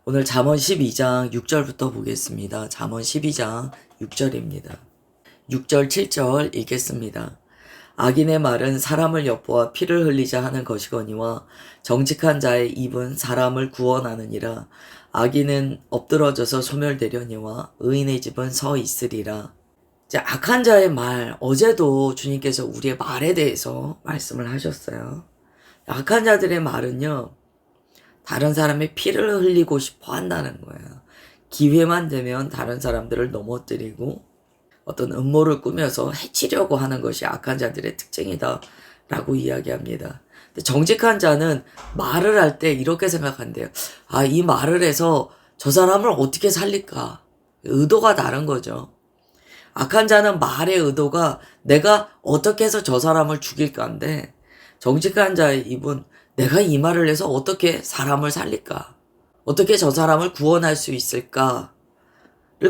오늘 잠언 12장 6절부터 보겠습니다. 잠언 12장 6절입니다. 6절 7절 읽겠습니다. 악인의 말은 사람을 엿보아 피를 흘리자 하는 것이거니와 정직한 자의 입은 사람을 구원하느니라. 악인은 엎드러져서 소멸되려니와 의인의 집은 서 있으리라. 이제 악한 자의 말, 어제도 주님께서 우리의 말에 대해서 말씀을 하셨어요. 악한 자들의 말은요, 다른 사람의 피를 흘리고 싶어 한다는 거예요. 기회만 되면 다른 사람들을 넘어뜨리고 어떤 음모를 꾸며서 해치려고 하는 것이 악한 자들의 특징이다 라고 이야기합니다. 근데 정직한 자는 말을 할 때 이렇게 생각한대요. 이 말을 해서 저 사람을 어떻게 살릴까? 의도가 다른 거죠. 악한 자는 말의 의도가 내가 어떻게 해서 저 사람을 죽일까인데, 정직한 자의 입은 내가 이 말을 해서 어떻게 사람을 살릴까? 어떻게 저 사람을 구원할 수 있을까를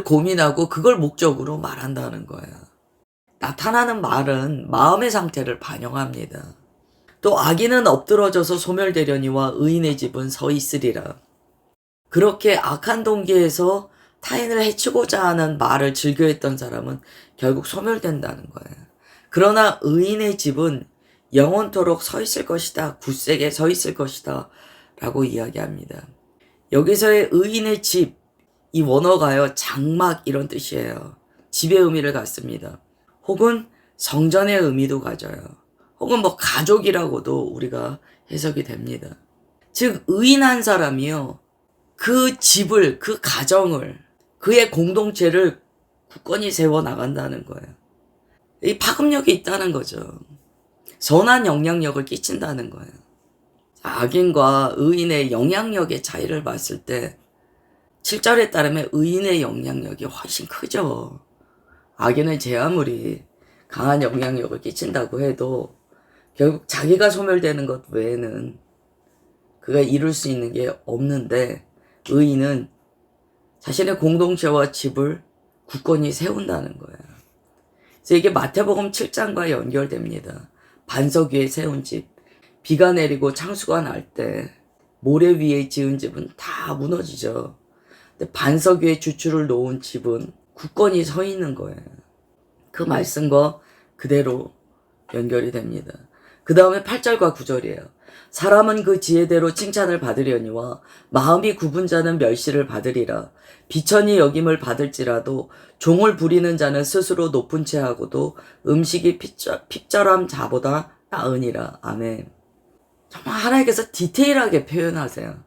고민하고 그걸 목적으로 말한다는 거예요. 나타나는 말은 마음의 상태를 반영합니다. 또 악인은 엎드러져서 소멸되려니와 의인의 집은 서 있으리라. 그렇게 악한 동기에서 타인을 해치고자 하는 말을 즐겨했던 사람은 결국 소멸된다는 거예요. 그러나 의인의 집은 영원토록 서 있을 것이다. 굳세게 서 있을 것이다. 라고 이야기합니다. 여기서의 의인의 집, 이 원어가요, 장막 이런 뜻이에요. 집의 의미를 갖습니다. 혹은 성전의 의미도 가져요. 혹은 가족이라고도 우리가 해석이 됩니다. 즉, 의인한 사람이요, 그 집을, 그 가정을, 그의 공동체를 굳건히 세워나간다는 거예요. 이 파급력이 있다는 거죠. 선한 영향력을 끼친다는 거예요. 악인과 의인의 영향력의 차이를 봤을 때 7절에 따르면 의인의 영향력이 훨씬 크죠. 악인은 제 아무리 강한 영향력을 끼친다고 해도 결국 자기가 소멸되는 것 외에는 그가 이룰 수 있는 게 없는데, 의인은 자신의 공동체와 집을 굳건히 세운다는 거예요. 그래서 이게 마태복음 7장과 연결됩니다. 반석 위에 세운 집, 비가 내리고 창수가 날 때 모래 위에 지은 집은 다 무너지죠. 근데 반석 위에 주추를 놓은 집은 굳건히 서 있는 거예요. 그 말씀과 그대로 연결이 됩니다. 그 다음에 8절과 9절이에요. 사람은 그 지혜대로 칭찬을 받으려니와 마음이 굽은 자는 멸시를 받으리라. 비천히 여김을 받을지라도 종을 부리는 자는 스스로 높은 채 하고도 음식이 핍절함 자보다 나으니라. 아멘. 정말 하나님께서 디테일하게 표현하세요.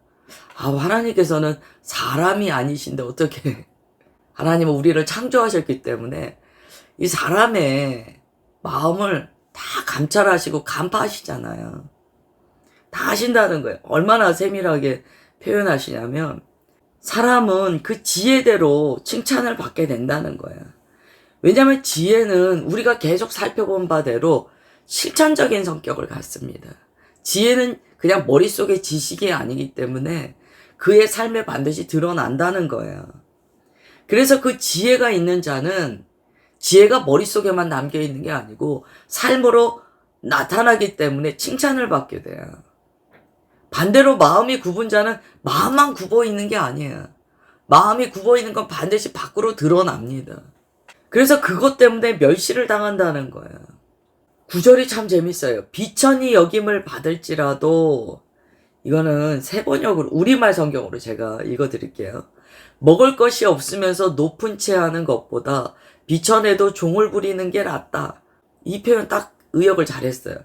하나님께서는 사람이 아니신데 어떻게, 하나님은 우리를 창조하셨기 때문에 이 사람의 마음을 다 감찰하시고 간파하시잖아요. 다 하신다는 거예요. 얼마나 세밀하게 표현하시냐면, 사람은 그 지혜대로 칭찬을 받게 된다는 거예요. 왜냐하면 지혜는 우리가 계속 살펴본 바대로 실천적인 성격을 갖습니다. 지혜는 그냥 머릿속의 지식이 아니기 때문에 그의 삶에 반드시 드러난다는 거예요. 그래서 그 지혜가 있는 자는 지혜가 머릿속에만 남겨있는 게 아니고 삶으로 나타나기 때문에 칭찬을 받게 돼요. 반대로 마음이 굽은 자는 마음만 굽어 있는 게 아니에요. 마음이 굽어 있는 건 반드시 밖으로 드러납니다. 그래서 그것 때문에 멸시를 당한다는 거예요. 9절이 참 재밌어요. 비천히 여김을 받을지라도, 이거는 세번역으로, 우리말 성경으로 제가 읽어드릴게요. 먹을 것이 없으면서 높은 채 하는 것보다 비천에도 종을 부리는 게 낫다. 이 표현 딱 의역을 잘했어요.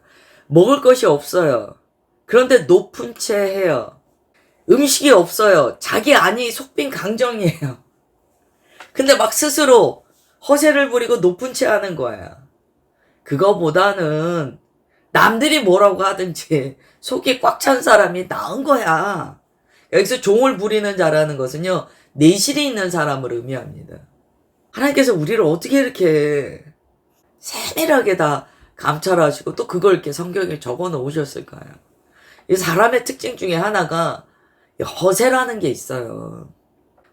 먹을 것이 없어요. 그런데 높은 채 해요. 음식이 없어요. 자기 안이 속빈 강정이에요. 근데 스스로 허세를 부리고 높은 채 하는 거예요. 그거보다는 남들이 뭐라고 하든지 속이 꽉 찬 사람이 나은 거야. 여기서 종을 부리는 자라는 것은요, 내실이 있는 사람을 의미합니다. 하나님께서 우리를 어떻게 이렇게 세밀하게 다 감찰하시고 또 그걸 이렇게 성경에 적어 놓으셨을까요? 이 사람의 특징 중에 하나가 허세라는 게 있어요.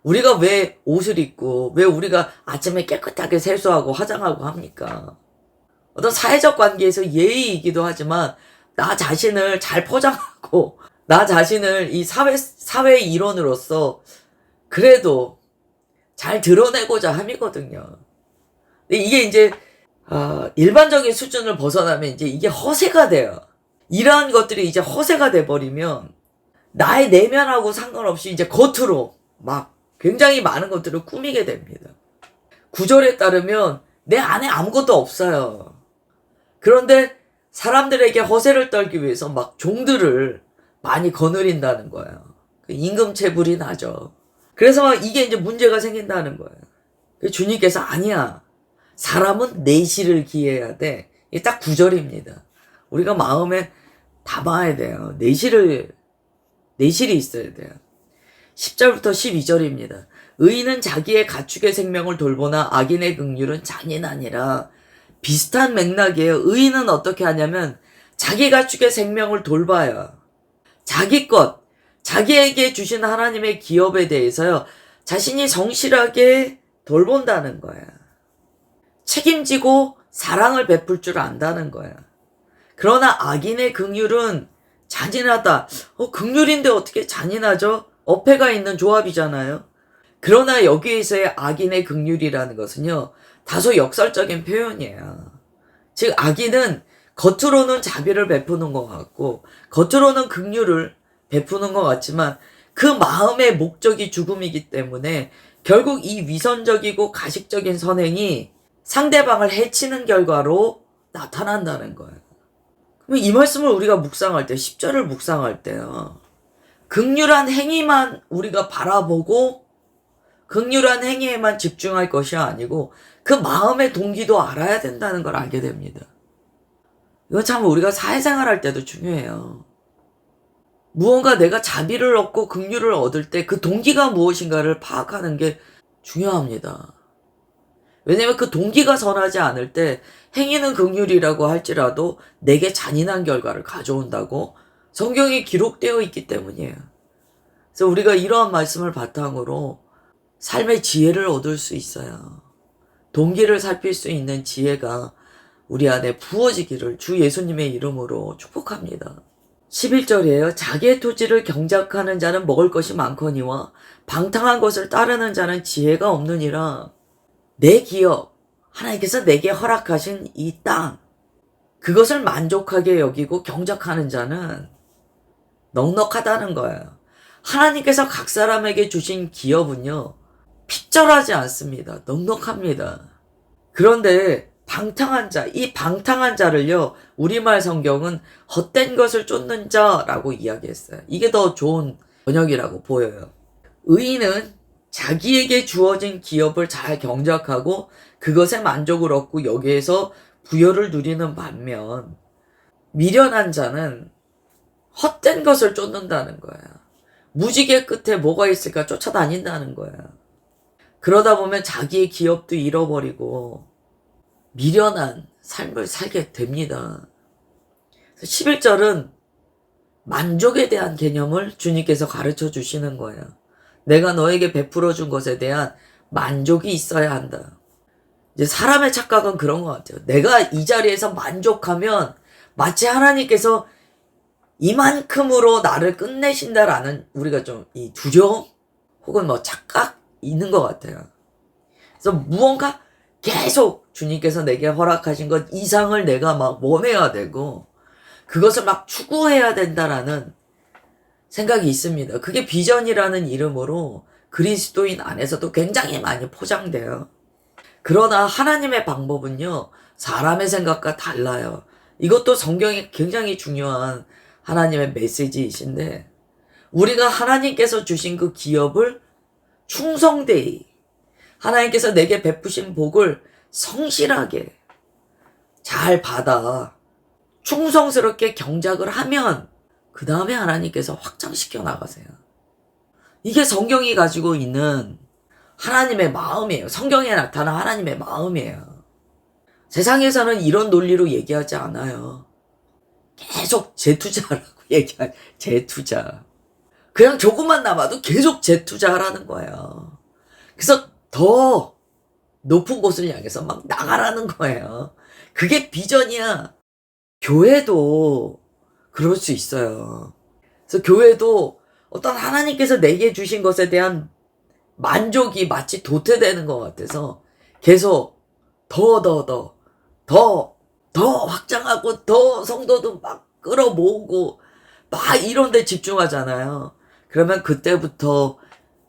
우리가 왜 옷을 입고, 왜 우리가 아침에 깨끗하게 세수하고 화장하고 합니까? 어떤 사회적 관계에서 예의이기도 하지만 나 자신을 잘 포장하고 나 자신을 이 사회 일원으로서 그래도 잘 드러내고자 함이거든요. 근데 이게 이제, 일반적인 수준을 벗어나면 이제 이게 허세가 돼요. 이러한 것들이 이제 허세가 돼버리면 나의 내면하고 상관없이 이제 겉으로 막 굉장히 많은 것들을 꾸미게 됩니다. 구절에 따르면 내 안에 아무것도 없어요. 그런데 사람들에게 허세를 떨기 위해서 막 종들을 많이 거느린다는 거예요. 임금체불이 나죠. 그래서 막 이게 이제 문제가 생긴다는 거예요. 주님께서 아니야. 사람은 내실을 기해야 돼. 이게 딱 구절입니다. 우리가 마음에 담아야 돼요. 내실이 있어야 돼요. 10절부터 12절입니다. 의인은 자기의 가축의 생명을 돌보나 악인의 긍휼은 잔인하니라. 비슷한 맥락이에요. 의인은 어떻게 하냐면 자기 가축의 생명을 돌봐요. 자기 것, 자기에게 주신 하나님의 기업에 대해서요. 자신이 성실하게 돌본다는 거야. 책임지고 사랑을 베풀 줄 안다는 거야. 그러나 악인의 긍휼은 잔인하다. 긍휼인데 어떻게 잔인하죠? 어폐가 있는 조합이잖아요. 그러나 여기에서의 악인의 긍휼이라는 것은요. 다소 역설적인 표현이에요. 즉 악인은 겉으로는 자비를 베푸는 것 같고 겉으로는 긍휼을 베푸는 것 같지만 그 마음의 목적이 죽음이기 때문에 결국 이 위선적이고 가식적인 선행이 상대방을 해치는 결과로 나타난다는 거예요. 그럼 이 말씀을 우리가 묵상할 때 10절을 묵상할 때요. 긍휼한 행위만 우리가 바라보고 긍휼한 행위에만 집중할 것이 아니고 그 마음의 동기도 알아야 된다는 걸 알게 됩니다. 이건 참 우리가 사회생활할 때도 중요해요. 무언가 내가 자비를 얻고 긍휼을 얻을 때 그 동기가 무엇인가를 파악하는 게 중요합니다. 왜냐면 그 동기가 선하지 않을 때 행위는 긍휼이라고 할지라도 내게 잔인한 결과를 가져온다고 성경에 기록되어 있기 때문이에요. 그래서 우리가 이러한 말씀을 바탕으로 삶의 지혜를 얻을 수 있어요. 동기를 살필 수 있는 지혜가 우리 안에 부어지기를 주 예수님의 이름으로 축복합니다. 11절이에요. 자기의 토지를 경작하는 자는 먹을 것이 많거니와 방탕한 것을 따르는 자는 지혜가 없느니라. 내 기업, 하나님께서 내게 허락하신 이 땅, 그것을 만족하게 여기고 경작하는 자는 넉넉하다는 거예요. 하나님께서 각 사람에게 주신 기업은요, 핍절하지 않습니다. 넉넉합니다. 그런데 방탕한 자, 이 방탕한 자를요, 우리말 성경은 헛된 것을 쫓는 자라고 이야기했어요. 이게 더 좋은 번역이라고 보여요. 의인은 자기에게 주어진 기업을 잘 경작하고 그것에 만족을 얻고 여기에서 부여를 누리는 반면 미련한 자는 헛된 것을 쫓는다는 거야. 무지개 끝에 뭐가 있을까 쫓아다닌다는 거야. 그러다 보면 자기의 기업도 잃어버리고 미련한 삶을 살게 됩니다. 11절은 만족에 대한 개념을 주님께서 가르쳐 주시는 거예요. 내가 너에게 베풀어 준 것에 대한 만족이 있어야 한다. 이제 사람의 착각은 그런 것 같아요. 내가 이 자리에서 만족하면 마치 하나님께서 이만큼으로 나를 끝내신다라는 우리가 좀 이 두려움 혹은 뭐 착각 있는 것 같아요. 그래서 무언가 계속 주님께서 내게 허락하신 것 이상을 내가 막 원해야 되고 그것을 막 추구해야 된다라는 생각이 있습니다. 그게 비전이라는 이름으로 그리스도인 안에서도 굉장히 많이 포장돼요. 그러나 하나님의 방법은요, 사람의 생각과 달라요. 이것도 성경에 굉장히 중요한 하나님의 메시지이신데, 우리가 하나님께서 주신 그 기업을 충성되이, 하나님께서 내게 베푸신 복을 성실하게 잘 받아 충성스럽게 경작을 하면 그 다음에 하나님께서 확장시켜 나가세요. 이게 성경이 가지고 있는 하나님의 마음이에요. 성경에 나타난 하나님의 마음이에요. 세상에서는 이런 논리로 얘기하지 않아요. 계속 재투자라고 얘기하죠. 재투자. 그냥 조금만 남아도 계속 재투자하라는 거예요. 그래서 더 높은 곳을 향해서 막 나가라는 거예요. 그게 비전이야. 교회도 그럴 수 있어요. 그래서 교회도 어떤 하나님께서 내게 주신 것에 대한 만족이 마치 도태되는 것 같아서 계속 더 확장하고 더 성도도 막 끌어모으고 막 이런 데 집중하잖아요. 그러면 그때부터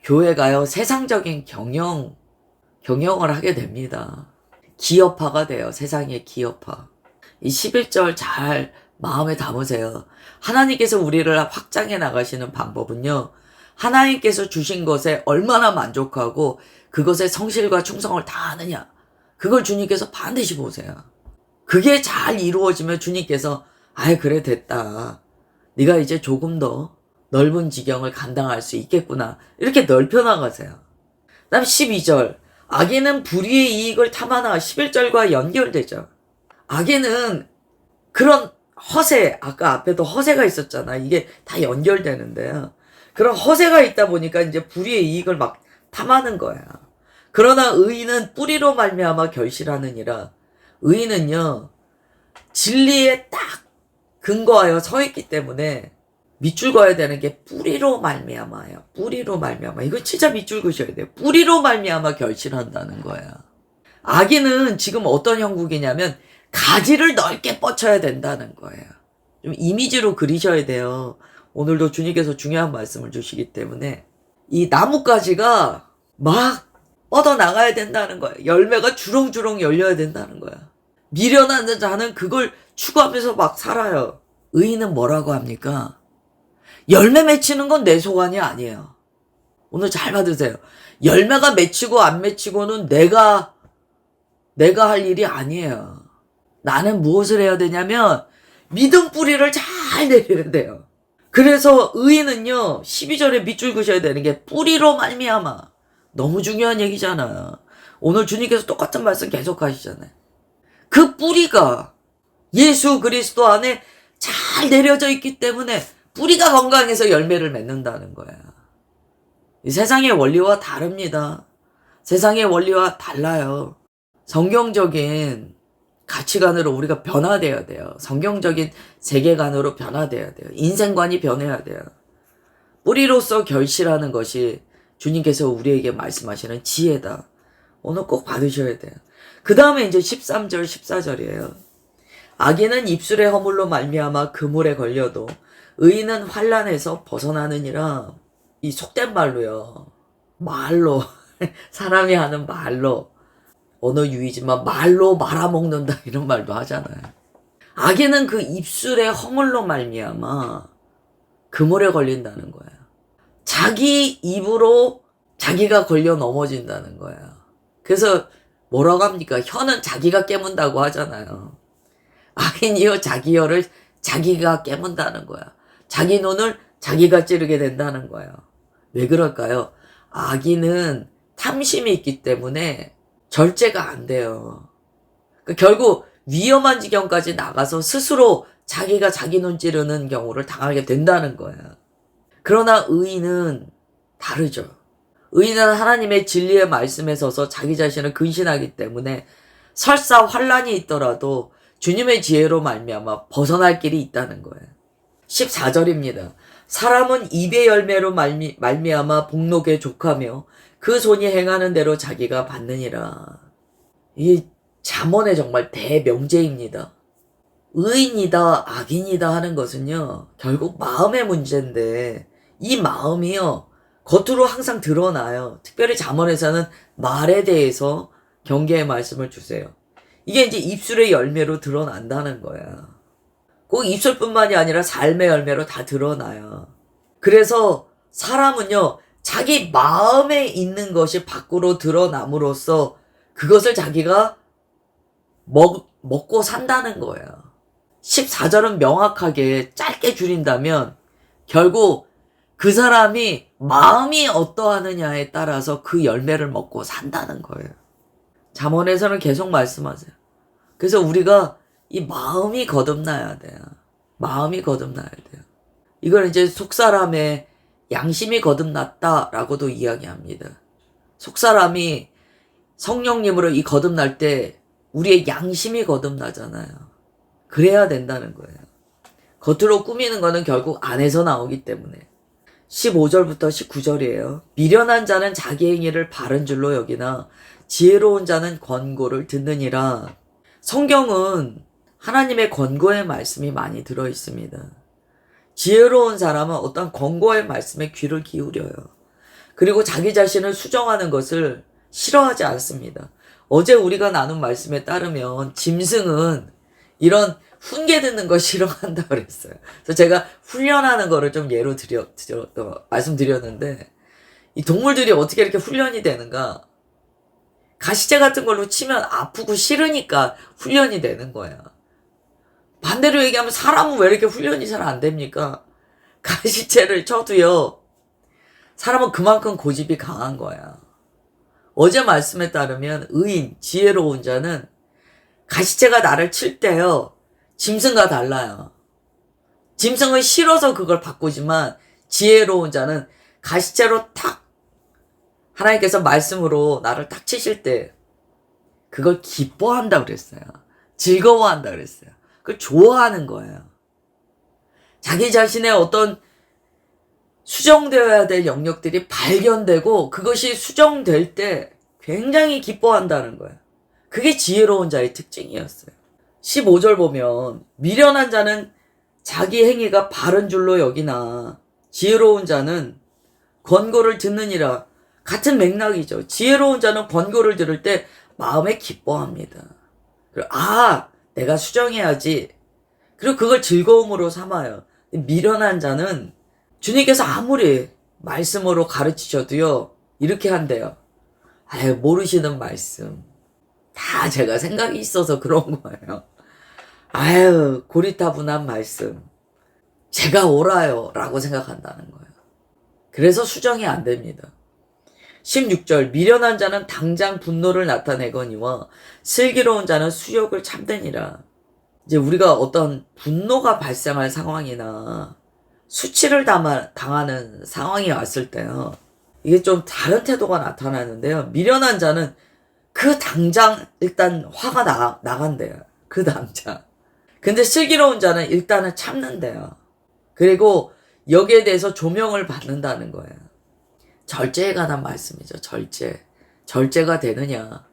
교회가요, 세상적인 경영을 하게 됩니다. 기업화가 돼요. 세상의 기업화. 이 11절 잘 마음에 담으세요. 하나님께서 우리를 확장해 나가시는 방법은요, 하나님께서 주신 것에 얼마나 만족하고 그것에 성실과 충성을 다하느냐, 그걸 주님께서 반드시 보세요. 그게 잘 이루어지면 주님께서 아이 그래 됐다, 네가 이제 조금 더 넓은 지경을 감당할 수 있겠구나, 이렇게 넓혀 나가세요. 그다음 12절, 악인은 불의의 이익을 탐하나. 11절과 연결되죠. 악인은 그런 허세, 아까 앞에도 허세가 있었잖아. 이게 다 연결되는데요. 그런 허세가 있다 보니까 이제 불의의 이익을 막 탐하는 거야. 그러나 의인은 뿌리로 말미암아 결실하느니라. 의인은요, 진리에 딱 근거하여 서 있기 때문에 밑줄 그어야 되는 게 뿌리로 말미암아요. 뿌리로 말미암아. 이거 진짜 밑줄 그으셔야 돼요. 뿌리로 말미암아 결실한다는 거야. 악인은 지금 어떤 형국이냐면 가지를 넓게 뻗쳐야 된다는 거예요. 좀 이미지로 그리셔야 돼요. 오늘도 주님께서 중요한 말씀을 주시기 때문에 이 나뭇가지가 막 뻗어 나가야 된다는 거예요. 열매가 주렁주렁 열려야 된다는 거야. 미련한 자는 그걸 추구하면서 막 살아요. 의인은 뭐라고 합니까? 열매 맺히는 건 내 소관이 아니에요. 오늘 잘 받으세요. 열매가 맺히고 안 맺히고는 내가 할 일이 아니에요. 나는 무엇을 해야 되냐면 믿음 뿌리를 잘 내려야 돼요. 그래서 의인은요, 12절에 밑줄 그셔야 되는 게 뿌리로 말미암아. 너무 중요한 얘기잖아. 오늘 주님께서 똑같은 말씀 계속 하시잖아요. 그 뿌리가 예수 그리스도 안에 잘 내려져 있기 때문에 뿌리가 건강해서 열매를 맺는다는 거야. 이 세상의 원리와 다릅니다. 세상의 원리와 달라요. 성경적인 가치관으로 우리가 변화되어야 돼요. 성경적인 세계관으로 변화되어야 돼요. 인생관이 변해야 돼요. 뿌리로서 결실하는 것이 주님께서 우리에게 말씀하시는 지혜다. 오늘 꼭 받으셔야 돼요. 그 다음에 이제 13절, 14절이에요. 악인은 입술의 허물로 말미암아 그물에 걸려도 의인은 환난에서 벗어나느니라. 이 속된 말로요. 말로 사람이 하는 말로, 언어 유희지만 말로 말아먹는다 이런 말도 하잖아요. 악인은 그 입술의 허물로 말미암아 그물에 걸린다는 거예요. 자기 입으로 자기가 걸려 넘어진다는 거예요. 그래서 뭐라고 합니까? 혀는 자기가 깨문다고 하잖아요. 악인이요 자기 혀를 자기가 깨문다는 거야. 자기 눈을 자기가 찌르게 된다는 거예요. 왜 그럴까요? 악인은 탐심이 있기 때문에 절제가 안 돼요. 그러니까 결국 위험한 지경까지 나가서 스스로 자기가 자기 눈 찌르는 경우를 당하게 된다는 거예요. 그러나 의인은 다르죠. 의인은 하나님의 진리의 말씀에 서서 자기 자신을 근신하기 때문에 설사 환난이 있더라도 주님의 지혜로 말미암아 벗어날 길이 있다는 거예요. 14절입니다. 사람은 입의 열매로 말미암아 복록에 족하며 그 손이 행하는 대로 자기가 받느니라. 이 잠언의 정말 대명제입니다. 의인이다 악인이다 하는 것은요, 결국 마음의 문제인데 이 마음이요 겉으로 항상 드러나요. 특별히 잠언에서는 말에 대해서 경계의 말씀을 주세요. 이게 이제 입술의 열매로 드러난다는 거야. 꼭 입술뿐만이 아니라 삶의 열매로 다 드러나요. 그래서 사람은요, 자기 마음에 있는 것이 밖으로 드러남으로써 그것을 자기가 먹고 산다는 거예요. 14절은 명확하게 짧게 줄인다면 결국 그 사람이 마음이 어떠하느냐에 따라서 그 열매를 먹고 산다는 거예요. 잠언에서는 계속 말씀하세요. 그래서 우리가 이 마음이 거듭나야 돼요. 마음이 거듭나야 돼요. 이걸 이제 속사람의 양심이 거듭났다라고도 이야기합니다. 속사람이 성령님으로 이 거듭날 때 우리의 양심이 거듭나잖아요. 그래야 된다는 거예요. 겉으로 꾸미는 거는 결국 안에서 나오기 때문에. 15절부터 19절이에요. 미련한 자는 자기 행위를 바른 줄로 여기나 지혜로운 자는 권고를 듣느니라. 성경은 하나님의 권고의 말씀이 많이 들어 있습니다. 지혜로운 사람은 어떤 권고의 말씀에 귀를 기울여요. 그리고 자기 자신을 수정하는 것을 싫어하지 않습니다. 어제 우리가 나눈 말씀에 따르면 짐승은 이런 훈계 듣는 거 싫어한다 그랬어요. 그래서 제가 훈련하는 거를 좀 예로 말씀드렸는데, 이 동물들이 어떻게 이렇게 훈련이 되는가? 가시제 같은 걸로 치면 아프고 싫으니까 훈련이 되는 거야. 반대로 얘기하면 사람은 왜 이렇게 훈련이 잘 안 됩니까? 가시제를 쳐도요, 사람은 그만큼 고집이 강한 거야. 어제 말씀에 따르면 의인, 지혜로운 자는 가시제가 나를 칠 때요, 짐승과 달라요. 짐승은 싫어서 그걸 바꾸지만 지혜로운 자는 가시제로 탁, 하나님께서 말씀으로 나를 딱 치실 때 그걸 기뻐한다 그랬어요. 즐거워한다 그랬어요. 그걸 좋아하는 거예요. 자기 자신의 어떤 수정되어야 될 영역들이 발견되고 그것이 수정될 때 굉장히 기뻐한다는 거예요. 그게 지혜로운 자의 특징이었어요. 15절 보면 미련한 자는 자기 행위가 바른 줄로 여기나 지혜로운 자는 권고를 듣느니라. 같은 맥락이죠. 지혜로운 자는 권고를 들을 때 마음에 기뻐합니다. 그리고 내가 수정해야지. 그리고 그걸 즐거움으로 삼아요. 미련한 자는 주님께서 아무리 말씀으로 가르치셔도요, 이렇게 한대요. 모르시는 말씀. 다 제가 생각이 있어서 그런 거예요. 고리타분한 말씀. 제가 옳아요. 라고 생각한다는 거예요. 그래서 수정이 안 됩니다. 16절, 미련한 자는 당장 분노를 나타내거니와 슬기로운 자는 수욕을 참되니라. 이제 우리가 어떤 분노가 발생할 상황이나 수치를 당하는 상황이 왔을 때요, 이게 좀 다른 태도가 나타나는데요. 미련한 자는 그 당장 일단 화가 나간대요. 그 당장. 근데 슬기로운 자는 일단은 참는데요. 그리고 여기에 대해서 조명을 받는다는 거예요. 절제에 관한 말씀이죠. 절제가 되느냐.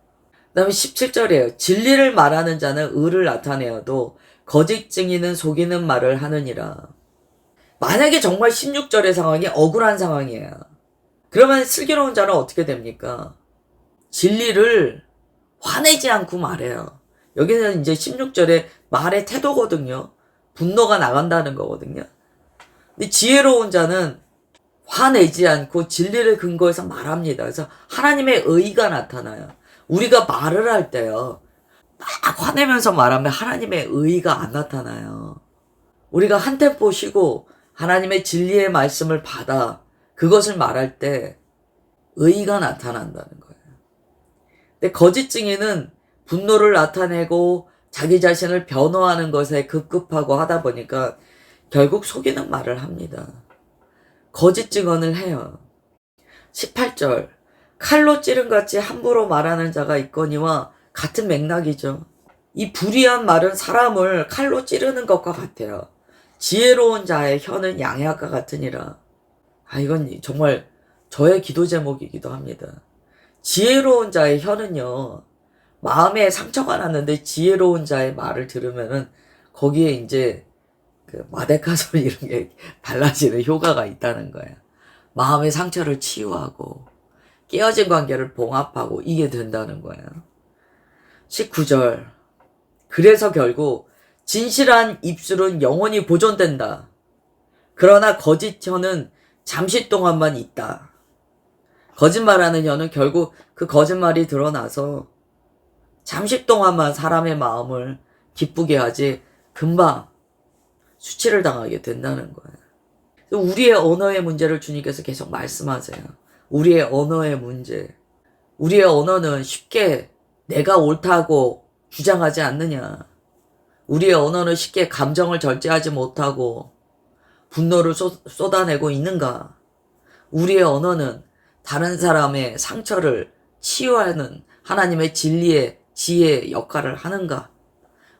그 다음에 17절이에요. 진리를 말하는 자는 의를 나타내어도 거짓 증인은 속이는 말을 하느니라. 만약에 정말 16절의 상황이 억울한 상황이에요. 그러면 슬기로운 자는 어떻게 됩니까? 진리를 화내지 않고 말해요. 여기는 이제 16절의 말의 태도거든요. 분노가 나간다는 거거든요. 근데 지혜로운 자는 화내지 않고 진리를 근거해서 말합니다. 그래서 하나님의 의가 나타나요. 우리가 말을 할 때요, 막 화내면서 말하면 하나님의 의가 안 나타나요. 우리가 한 템포 쉬고 하나님의 진리의 말씀을 받아 그것을 말할 때 의가 나타난다는 거예요. 근데 거짓 증인은 분노를 나타내고 자기 자신을 변호하는 것에 급급하고 하다 보니까 결국 속이는 말을 합니다. 거짓 증언을 해요. 18절, 칼로 찌른같이 함부로 말하는 자가 있거니와 같은 맥락이죠. 이 불의한 말은 사람을 칼로 찌르는 것과 같아요. 지혜로운 자의 혀는 양약과 같으니라. 이건 정말 저의 기도 제목이기도 합니다. 지혜로운 자의 혀는요, 마음에 상처가 났는데 지혜로운 자의 말을 들으면은 거기에 이제 그 마데카솔 이런 게 달라지는 효과가 있다는 거예요. 마음의 상처를 치유하고 깨어진 관계를 봉합하고 이게 된다는 거예요. 19절, 그래서 결국 진실한 입술은 영원히 보존된다. 그러나 거짓 혀는 잠시 동안만 있다. 거짓말하는 혀는 결국 그 거짓말이 드러나서 잠시 동안만 사람의 마음을 기쁘게 하지 금방 수치를 당하게 된다는 거예요. 우리의 언어의 문제를 주님께서 계속 말씀하세요. 우리의 언어의 문제. 우리의 언어는 쉽게 내가 옳다고 주장하지 않느냐. 우리의 언어는 쉽게 감정을 절제하지 못하고 분노를 쏟아내고 있는가. 우리의 언어는 다른 사람의 상처를 치유하는 하나님의 진리의 지혜의 역할을 하는가.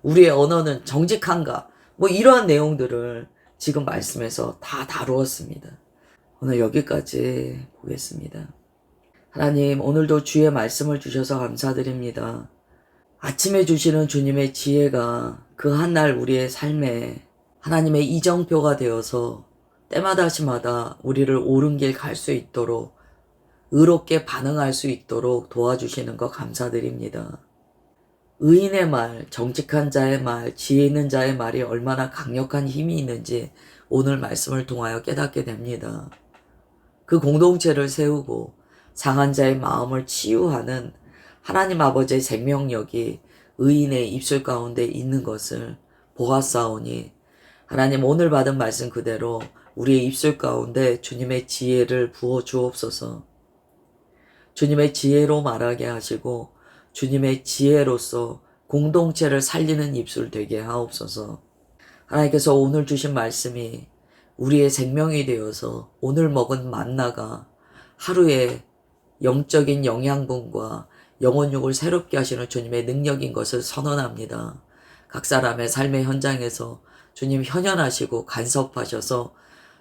우리의 언어는 정직한가. 뭐 이러한 내용들을 지금 말씀에서 다 다루었습니다. 오늘 여기까지 보겠습니다. 하나님, 오늘도 주의 말씀을 주셔서 감사드립니다. 아침에 주시는 주님의 지혜가 그 한날 우리의 삶에 하나님의 이정표가 되어서 때마다시마다 우리를 옳은 길 갈 수 있도록 의롭게 반응할 수 있도록 도와주시는 것 감사드립니다. 의인의 말, 정직한 자의 말, 지혜 있는 자의 말이 얼마나 강력한 힘이 있는지 오늘 말씀을 통하여 깨닫게 됩니다. 그 공동체를 세우고 상한 자의 마음을 치유하는 하나님 아버지의 생명력이 의인의 입술 가운데 있는 것을 보았사오니 하나님 오늘 받은 말씀 그대로 우리의 입술 가운데 주님의 지혜를 부어 주옵소서. 주님의 지혜로 말하게 하시고 주님의 지혜로서 공동체를 살리는 입술 되게 하옵소서. 하나님께서 오늘 주신 말씀이 우리의 생명이 되어서 오늘 먹은 만나가 하루에 영적인 영양분과 영혼육을 새롭게 하시는 주님의 능력인 것을 선언합니다. 각 사람의 삶의 현장에서 주님 현현하시고 간섭하셔서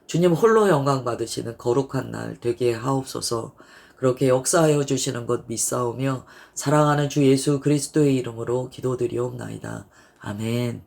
주님 홀로 영광 받으시는 거룩한 날 되게 하옵소서. 그렇게 역사하여 주시는 것 믿사오며 사랑하는 주 예수 그리스도의 이름으로 기도드리옵나이다. 아멘.